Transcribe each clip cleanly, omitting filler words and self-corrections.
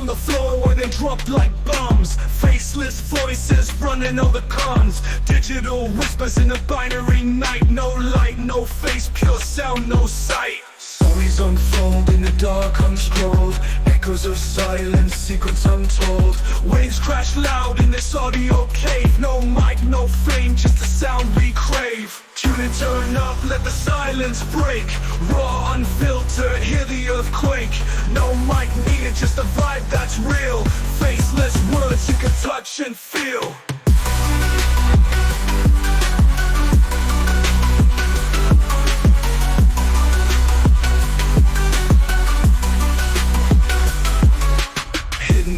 the floor where they drop like bombs. Faceless voices running all the cons. Digital whispers in the binary night. No light, no face, pure sound, no sight. Stories unfold in the dark unscrolled. Echoes of silence, secrets untold. Waves crash loud in this audio cave. No mic, no fame, just the sound we crave. Tune and turn up, let the silence break. Raw, unfiltered, hear the earthquake. No mic needed, just a vibe that's real. Faceless words you can touch and feel.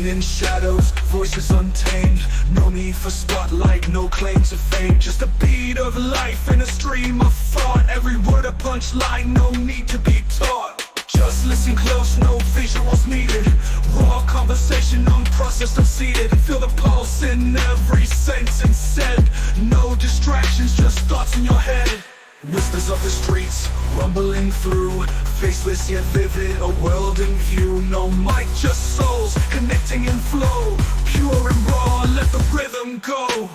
In shadows, voices untamed. No need for spotlight, no claim to fame. Just a beat of life in a stream of thought. Every word a punchline, no need to be taught. Just listen close, no visuals needed. Raw conversation, unprocessed, unseated. Feel the pulse in every sentence said. No distractions, just thoughts in your head. Whispers of the streets, rumbling through. Faceless yet vivid, a world in view. No mic, just souls, connecting in flow. Pure and raw, let the rhythm go.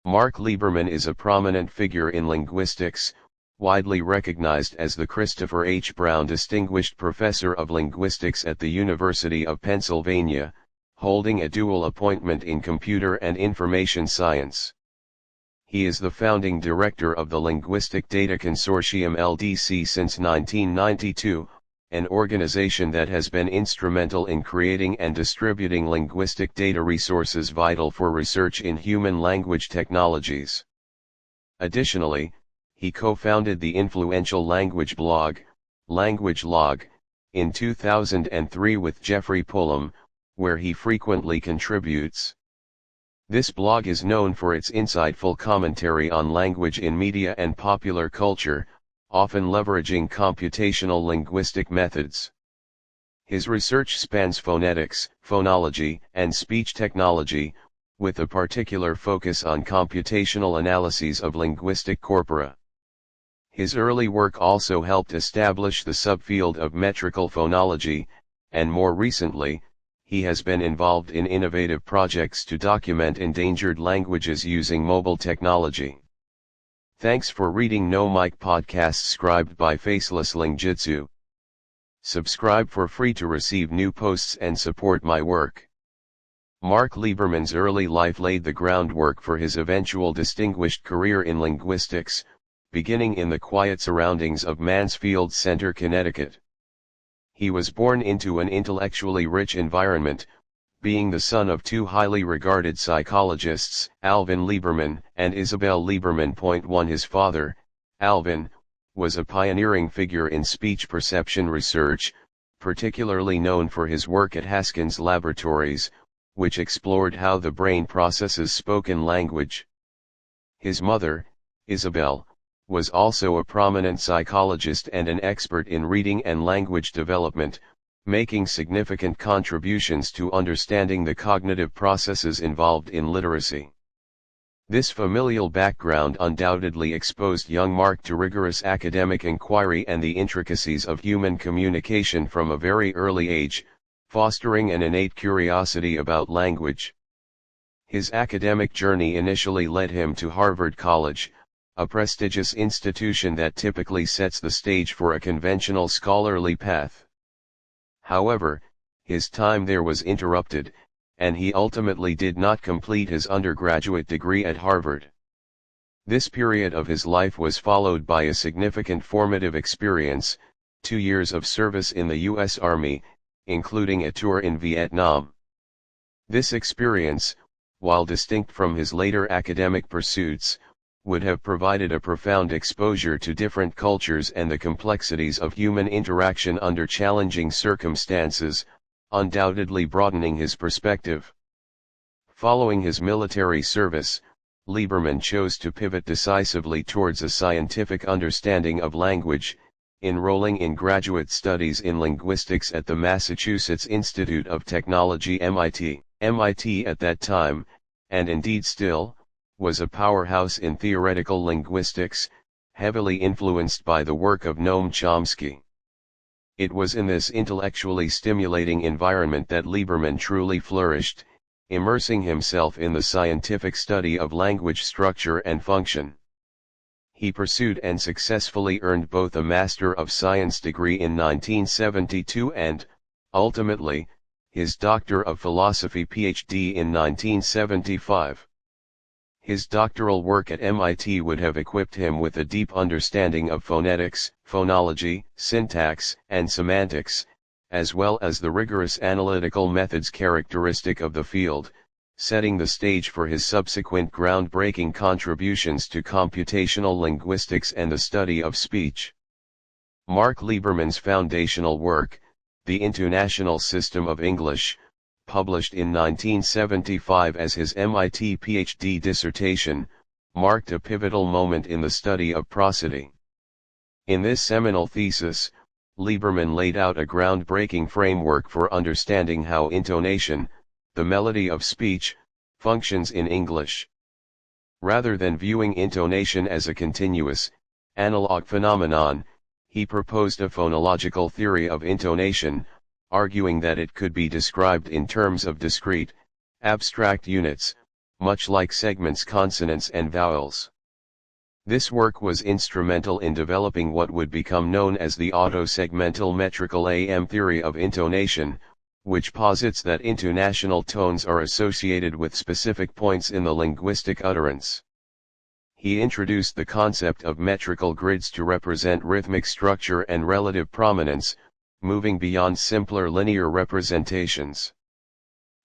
Mark Liberman is a prominent figure in linguistics, widely recognized as the Christopher H. Brown Distinguished Professor of Linguistics at the University of Pennsylvania, holding a dual appointment in computer and information science. He is the founding director of the Linguistic Data Consortium LDC since 1992, an organization that has been instrumental in creating and distributing linguistic data resources vital for research in human language technologies. Additionally, he co-founded the influential language blog, LanguageLog, in 2003 with Jeffrey Pullum, where he frequently contributes. This blog is known for its insightful commentary on language in media and popular culture, often leveraging computational linguistic methods. His research spans phonetics, phonology, and speech technology, with a particular focus on computational analyses of linguistic corpora. His early work also helped establish the subfield of metrical phonology, and more recently, he has been involved in innovative projects to document endangered languages using mobile technology. Thanks for reading No Mic Podcast Scribed by Facelesslingjutsu. Subscribe for free to receive new posts and support my work. Mark Liberman's early life laid the groundwork for his eventual distinguished career in linguistics, beginning in the quiet surroundings of Mansfield Center, Connecticut. He was born into an intellectually rich environment, being the son of two highly regarded psychologists, Alvin Liberman and Isabel Liberman. 1 His father, Alvin, was a pioneering figure in speech perception research, particularly known for his work at Haskins Laboratories, which explored how the brain processes spoken language. His mother, Isabel, was also a prominent psychologist and an expert in reading and language development, making significant contributions to understanding the cognitive processes involved in literacy. This familial background undoubtedly exposed young Mark to rigorous academic inquiry and the intricacies of human communication from a very early age, fostering an innate curiosity about language. His academic journey initially led him to Harvard College, a prestigious institution that typically sets the stage for a conventional scholarly path. However, his time there was interrupted, and he ultimately did not complete his undergraduate degree at Harvard. This period of his life was followed by a significant formative experience, 2 years of service in the U.S. Army, including a tour in Vietnam. This experience, while distinct from his later academic pursuits, would have provided a profound exposure to different cultures and the complexities of human interaction under challenging circumstances, undoubtedly broadening his perspective. Following his military service, Liberman chose to pivot decisively towards a scientific understanding of language, enrolling in graduate studies in linguistics at the Massachusetts Institute of Technology (MIT). MIT at that time, and indeed still, was a powerhouse in theoretical linguistics, heavily influenced by the work of Noam Chomsky. It was in this intellectually stimulating environment that Liberman truly flourished, immersing himself in the scientific study of language structure and function. He pursued and successfully earned both a Master of Science degree in 1972 and, ultimately, his Doctor of Philosophy PhD in 1975. His doctoral work at MIT would have equipped him with a deep understanding of phonetics, phonology, syntax, and semantics, as well as the rigorous analytical methods characteristic of the field, setting the stage for his subsequent groundbreaking contributions to computational linguistics and the study of speech. Mark Liberman's foundational work, The International System of English, published in 1975 as his MIT PhD dissertation, marked a pivotal moment in the study of prosody. In this seminal thesis, Liberman laid out a groundbreaking framework for understanding how intonation, the melody of speech, functions in English. Rather than viewing intonation as a continuous, analog phenomenon, he proposed a phonological theory of intonation, arguing that it could be described in terms of discrete, abstract units, much like segments, consonants and vowels. This work was instrumental in developing what would become known as the autosegmental metrical AM theory of intonation, which posits that intonational tones are associated with specific points in the linguistic utterance. He introduced the concept of metrical grids to represent rhythmic structure and relative prominence, moving beyond simpler linear representations.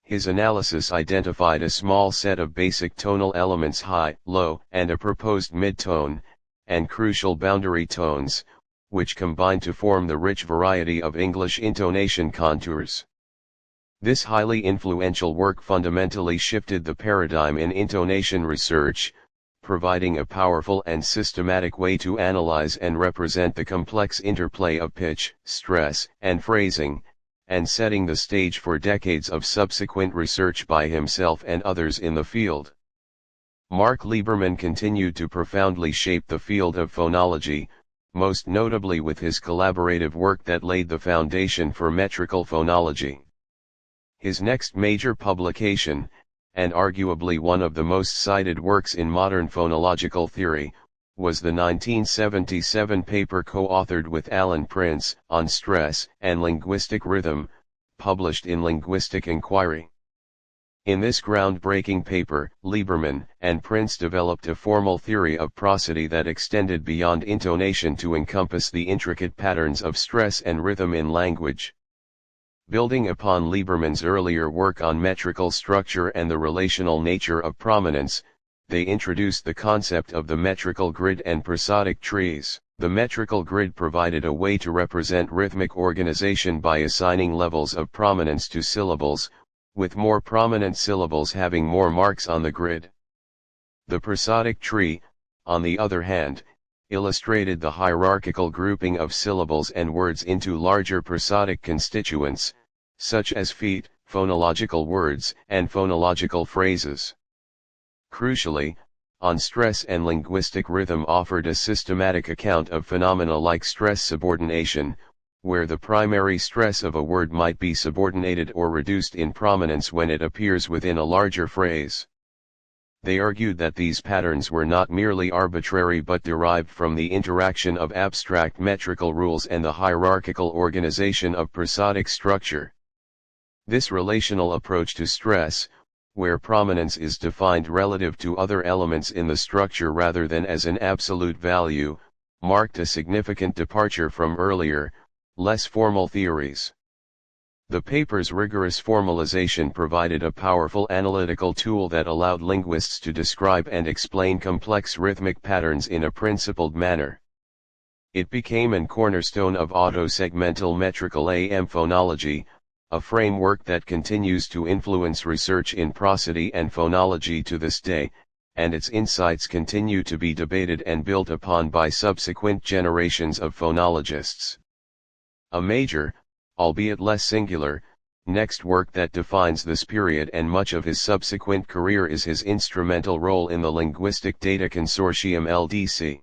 His analysis identified a small set of basic tonal elements, high, low, and a proposed mid-tone, and crucial boundary tones, which combine to form the rich variety of English intonation contours. This highly influential work fundamentally shifted the paradigm in intonation research, providing a powerful and systematic way to analyze and represent the complex interplay of pitch, stress, and phrasing, and setting the stage for decades of subsequent research by himself and others in the field. Mark Liberman continued to profoundly shape the field of phonology, most notably with his collaborative work that laid the foundation for metrical phonology. His next major publication, and arguably one of the most cited works in modern phonological theory, was the 1977 paper co-authored with Alan Prince, on stress and linguistic rhythm, published in Linguistic Inquiry. In this groundbreaking paper, Liberman and Prince developed a formal theory of prosody that extended beyond intonation to encompass the intricate patterns of stress and rhythm in language. Building upon Liberman's earlier work on metrical structure and the relational nature of prominence, they introduced the concept of the metrical grid and prosodic trees. The metrical grid provided a way to represent rhythmic organization by assigning levels of prominence to syllables, with more prominent syllables having more marks on the grid. The prosodic tree, on the other hand, illustrated the hierarchical grouping of syllables and words into larger prosodic constituents, such as feet, phonological words, and phonological phrases. Crucially, On Stress and Linguistic Rhythm offered a systematic account of phenomena like stress subordination, where the primary stress of a word might be subordinated or reduced in prominence when it appears within a larger phrase. They argued that these patterns were not merely arbitrary but derived from the interaction of abstract metrical rules and the hierarchical organization of prosodic structure. This relational approach to stress, where prominence is defined relative to other elements in the structure rather than as an absolute value, marked a significant departure from earlier, less formal theories. The paper's rigorous formalization provided a powerful analytical tool that allowed linguists to describe and explain complex rhythmic patterns in a principled manner. It became a cornerstone of autosegmental metrical AM phonology, a framework that continues to influence research in prosody and phonology to this day, and its insights continue to be debated and built upon by subsequent generations of phonologists. A major, albeit less singular, next work that defines this period and much of his subsequent career is his instrumental role in the Linguistic Data Consortium (LDC).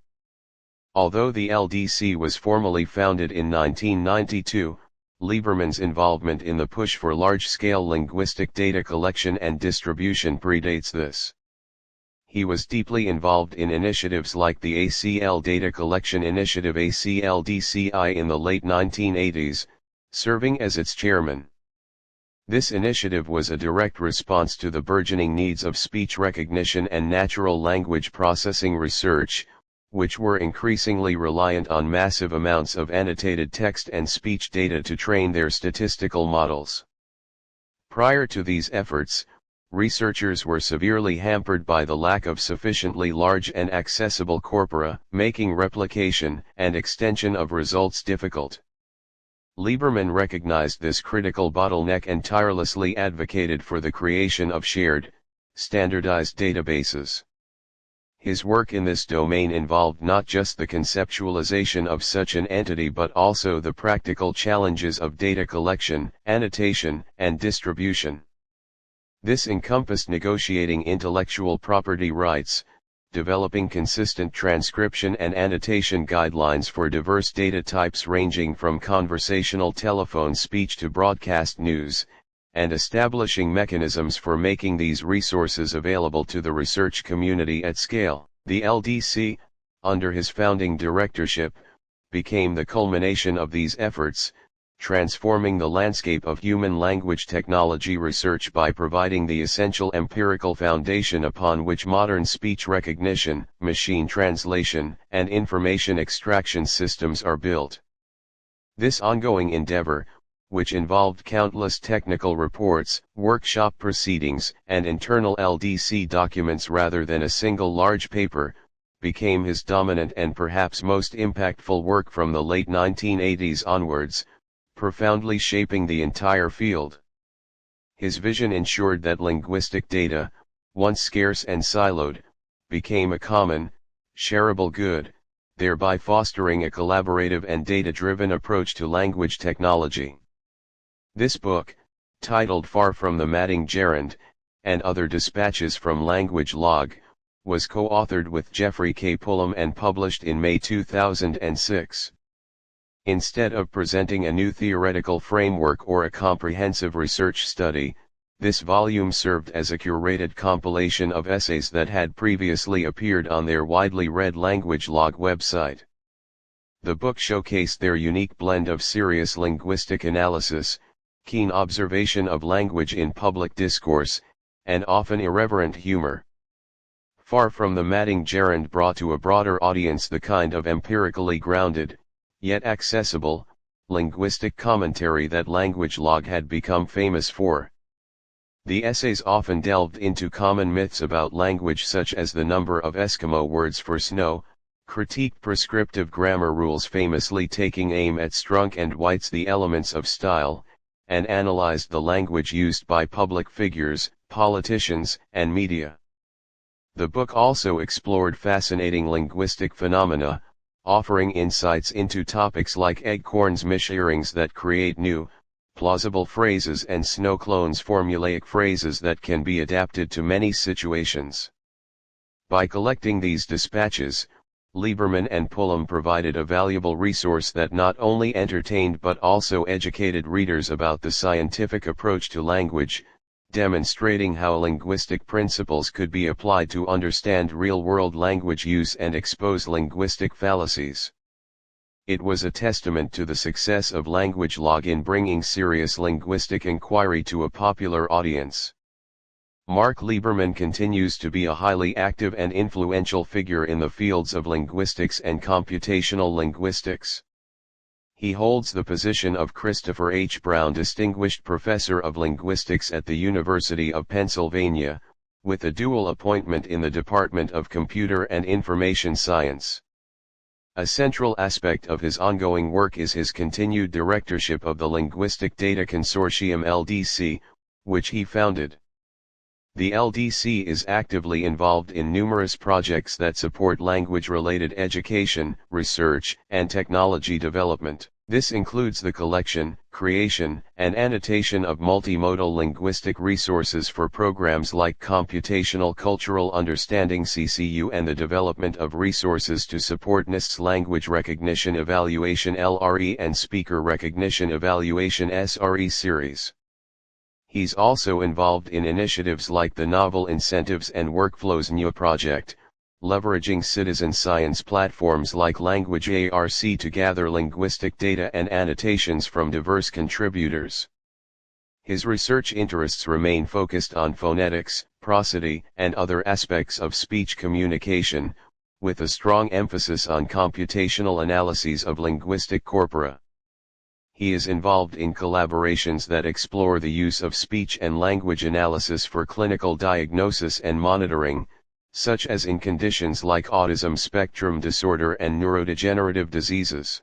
Although the LDC was formally founded in 1992, Liberman's involvement in the push for large-scale linguistic data collection and distribution predates this. He was deeply involved in initiatives like the ACL Data Collection Initiative (ACLDCI) in the late 1980s, serving as its chairman. This initiative was a direct response to the burgeoning needs of speech recognition and natural language processing research, which were increasingly reliant on massive amounts of annotated text and speech data to train their statistical models. Prior to these efforts, researchers were severely hampered by the lack of sufficiently large and accessible corpora, making replication and extension of results difficult. Liberman recognized this critical bottleneck and tirelessly advocated for the creation of shared, standardized databases. His work in this domain involved not just the conceptualization of such an entity but also the practical challenges of data collection, annotation, and distribution. This encompassed negotiating intellectual property rights, developing consistent transcription and annotation guidelines for diverse data types ranging from conversational telephone speech to broadcast news, and establishing mechanisms for making these resources available to the research community at scale. The LDC, under his founding directorship, became the culmination of these efforts, transforming the landscape of human language technology research by providing the essential empirical foundation upon which modern speech recognition, machine translation, and information extraction systems are built. This ongoing endeavor, which involved countless technical reports, workshop proceedings, and internal LDC documents rather than a single large paper, became his dominant and perhaps most impactful work from the late 1980s onwards, profoundly shaping the entire field. His vision ensured that linguistic data, once scarce and siloed, became a common, shareable good, thereby fostering a collaborative and data-driven approach to language technology. This book, titled Far from the Madding Gerund, and Other Dispatches from Language Log, was co-authored with Jeffrey K. Pullum and published in May 2006. Instead of presenting a new theoretical framework or a comprehensive research study, this volume served as a curated compilation of essays that had previously appeared on their widely read language log website. The book showcased their unique blend of serious linguistic analysis, keen observation of language in public discourse, and often irreverent humor. Far from the Madding Gerund brought to a broader audience the kind of empirically grounded, yet accessible, linguistic commentary that Language Log had become famous for. The essays often delved into common myths about language such as the number of Eskimo words for snow, critiqued prescriptive grammar rules famously taking aim at Strunk and White's The Elements of Style, and analyzed the language used by public figures, politicians, and media. The book also explored fascinating linguistic phenomena, offering insights into topics like Eggcorn's mishearings that create new, plausible phrases and Snow Clone's formulaic phrases that can be adapted to many situations. By collecting these dispatches, Liberman and Pullum provided a valuable resource that not only entertained but also educated readers about the scientific approach to language, demonstrating how linguistic principles could be applied to understand real-world language use and expose linguistic fallacies. It was a testament to the success of Language Log in bringing serious linguistic inquiry to a popular audience. Mark Liberman continues to be a highly active and influential figure in the fields of linguistics and computational linguistics. He holds the position of Christopher H. Brown Distinguished Professor of Linguistics at the University of Pennsylvania, with a dual appointment in the Department of Computer and Information Science. A central aspect of his ongoing work is his continued directorship of the Linguistic Data Consortium (LDC), which he founded. The LDC is actively involved in numerous projects that support language-related education, research, and technology development. This includes the collection, creation, and annotation of multimodal linguistic resources for programs like Computational Cultural Understanding (CCU) and the development of resources to support NIST's Language Recognition Evaluation (LRE) and Speaker Recognition Evaluation (SRE) series. He's also involved in initiatives like the Novel Incentives and Workflows NU project, leveraging citizen science platforms like Language ARC to gather linguistic data and annotations from diverse contributors. His research interests remain focused on phonetics, prosody, and other aspects of speech communication, with a strong emphasis on computational analyses of linguistic corpora. He is involved in collaborations that explore the use of speech and language analysis for clinical diagnosis and monitoring, such as in conditions like autism spectrum disorder and neurodegenerative diseases.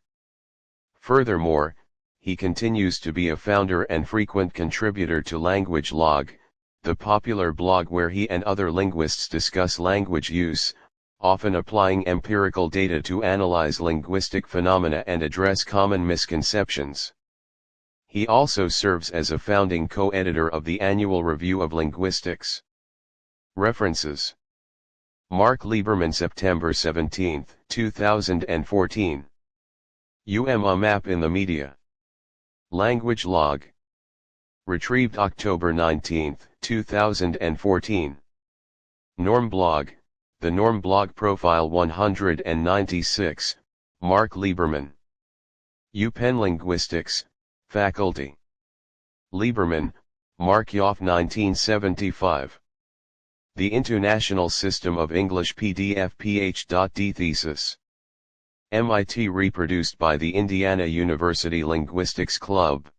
Furthermore, he continues to be a founder and frequent contributor to Language Log, the popular blog where he and other linguists discuss language use, often applying empirical data to analyze linguistic phenomena and address common misconceptions. He also serves as a founding co-editor of the Annual Review of Linguistics. References: Mark Liberman, September 17, 2014. A Map in the Media. Language Log. Retrieved October 19, 2014. Norm Blog, The Norm Blog Profile 196, Mark Liberman. UPenn Linguistics, Faculty. Liberman, Mark Yoff 1975. The International System of English PDF Ph.D. Thesis. MIT reproduced by the Indiana University Linguistics Club.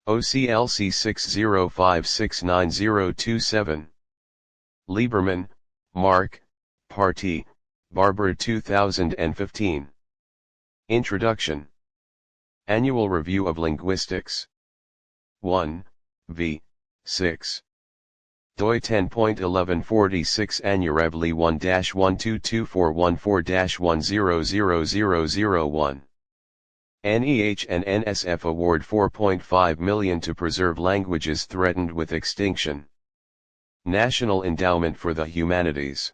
OCLC 605690027. Liberman, Mark, Parti, Barber 2015. Introduction. Annual Review of Linguistics. 1, v. 6. doi 10.1146 Annuravli 1-122414-100001. NEH and NSF award $4.5 million to preserve languages threatened with extinction. National Endowment for the Humanities.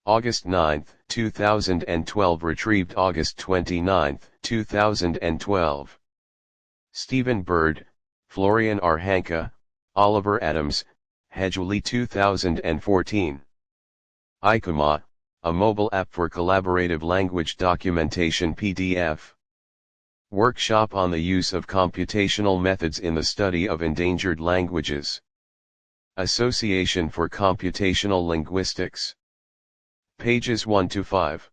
August 9, 2012. Retrieved August 29, 2012. Stephen Bird, Florian Arhanka, Oliver Adams, Hedgely 2014. Ikuma, a mobile app for collaborative language documentation PDF. Workshop on the use of computational methods in the study of endangered languages. Association for Computational Linguistics. Pages 1-5.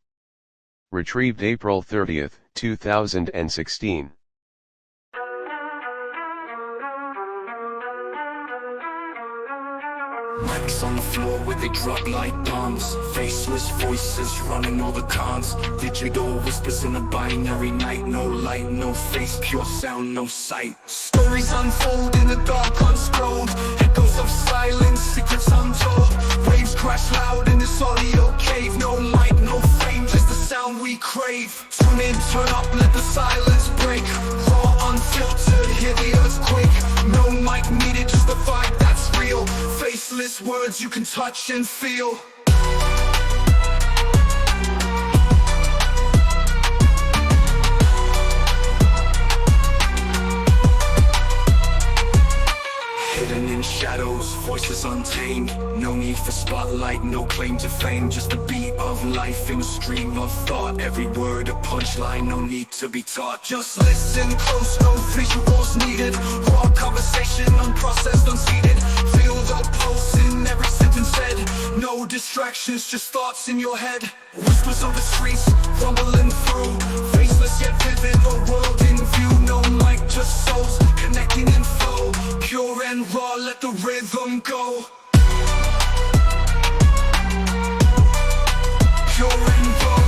Retrieved April 30, 2016. Mics on the floor where they drop like bombs. Faceless voices running all the cons. Digital whispers in a binary night. No light, no face, pure sound, no sight. Stories unfold in the dark unscrolled. Echoes of silence, secrets untold. Waves crash loud in this audio cave. No mic, no fame, just the sound we crave. Tune in, turn up, let the silence break. Raw, unfiltered, hear the earthquake. No mic needed, just the vibe that's real. Faceless words you can touch and feel. Hidden in shadows, voices untamed. No need for spotlight, no claim to fame. Just the beat of life in a stream of thought. Every word a punchline, no need to be taught. Just listen close, no visuals needed. Raw conversation, unprocessed, unseated. Feel the pulse in every sentence said. No distractions, just thoughts in your head. Whispers of the streets, rumbling through. Faceless yet vivid, a world in view. No mic, just souls, connecting in flow. Pure and raw, let the rhythm go. Pure and raw,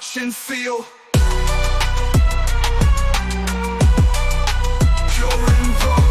touch and feel. Pure and raw.